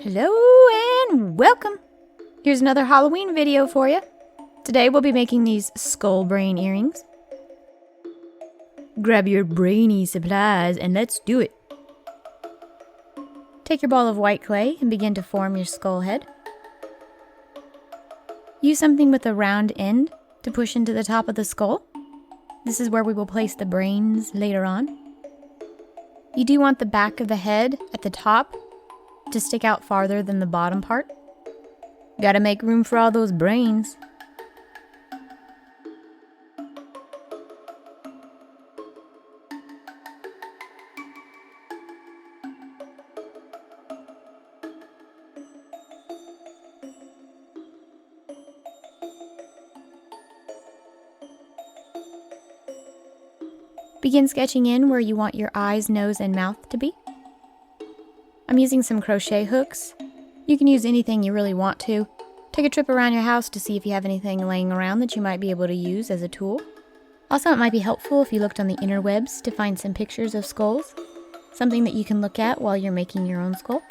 Hello and welcome! Here's another Halloween video for you. Today we'll be making these skull brain earrings. Grab your brainy supplies and let's do it. Take your ball of white clay and begin to form your skull head. Use something with a round end to push into the top of the skull. This is where we will place the brains later on. You do want the back of the head at the top to stick out farther than the bottom part. Gotta make room for all those brains. Begin sketching in where you want your eyes, nose, and mouth to be. I'm using some crochet hooks. You can use anything you really want to. Take a trip around your house to see if you have anything laying around that you might be able to use as a tool. Also, it might be helpful if you looked on the interwebs to find some pictures of skulls, something that you can look at while you're making your own skull.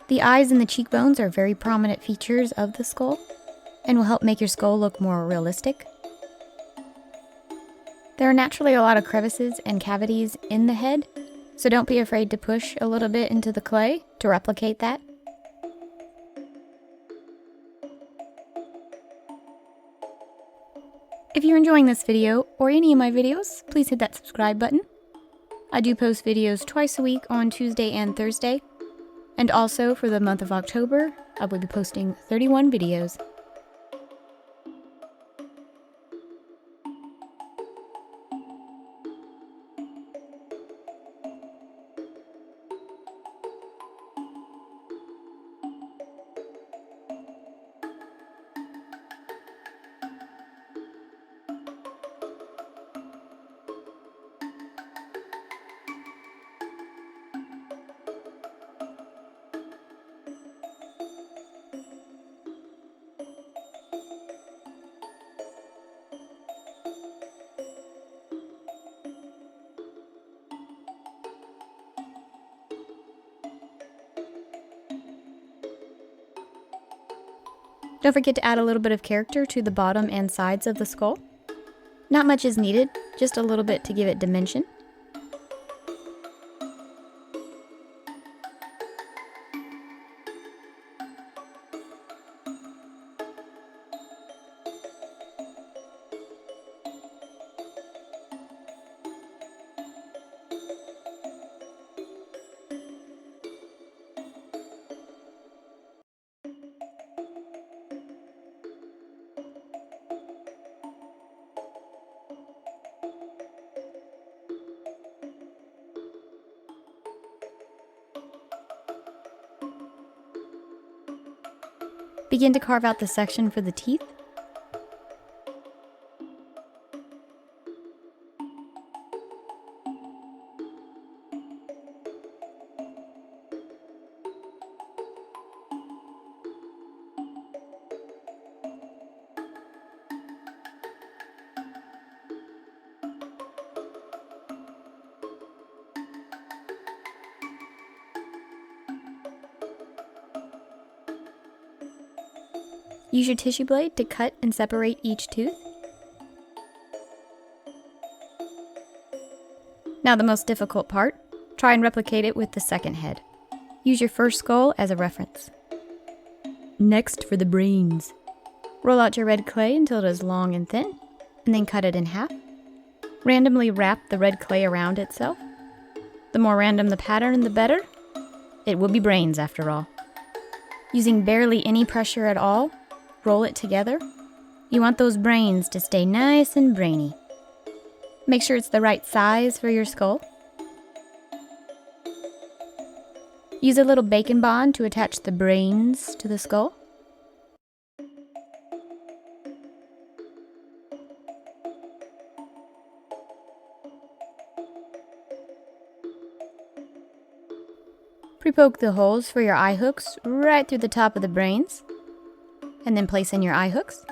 The eyes and the cheekbones are very prominent features of the skull and will help make your skull look more realistic. There are naturally a lot of crevices and cavities in the head, so don't be afraid to push a little bit into the clay to replicate that. If you're enjoying this video, or any of my videos, please hit that subscribe button. I do post videos twice a week on Tuesday and Thursday, and also for the month of October, I will be posting 31 videos. Don't forget to add a little bit of character to the bottom and sides of the skull. Not much is needed, just a little bit to give it dimension. Begin to carve out the section for the teeth. Use your tissue blade to cut and separate each tooth. Now the most difficult part, try and replicate it with the second head. Use your first skull as a reference. Next for the brains. Roll out your red clay until it is long and thin, and then cut it in half. Randomly wrap the red clay around itself. The more random the pattern, the better. It will be brains after all. Using barely any pressure at all, roll it together. You want those brains to stay nice and brainy. Make sure it's the right size for your skull. Use a little bacon bond to attach the brains to the skull. Pre-poke the holes for your eye hooks right through the top of the brains, and then place in your eye hooks.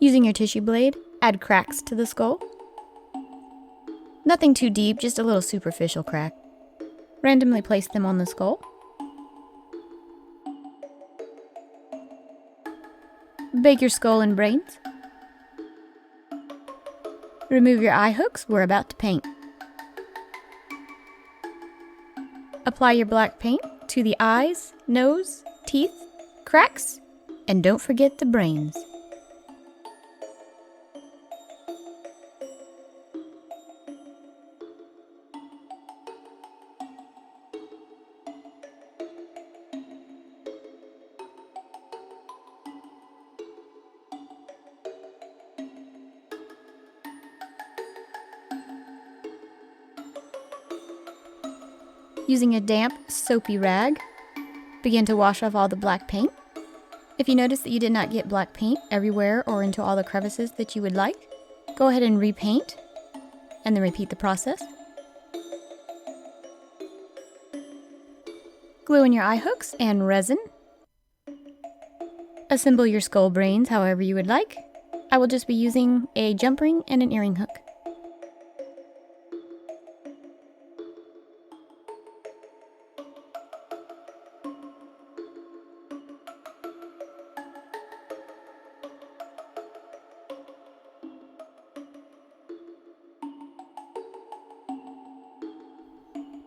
Using your tissue blade, add cracks to the skull. Nothing too deep, just a little superficial crack. Randomly place them on the skull. Bake your skull in brains. Remove your eye hooks, we're about to paint. Apply your black paint to the eyes, nose, teeth, cracks, and don't forget the brains. Using a damp, soapy rag, begin to wash off all the black paint. If you notice that you did not get black paint everywhere or into all the crevices that you would like, go ahead and repaint, and then repeat the process. Glue in your eye hooks and resin. Assemble your skull brains however you would like. I will just be using a jump ring and an earring hook.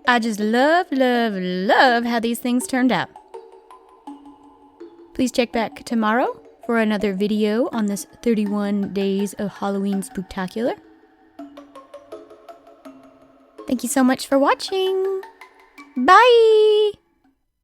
I just love how these things turned out. Please check back tomorrow for another video on this 31 days of Halloween spooktacular. Thank you so much for watching. Bye!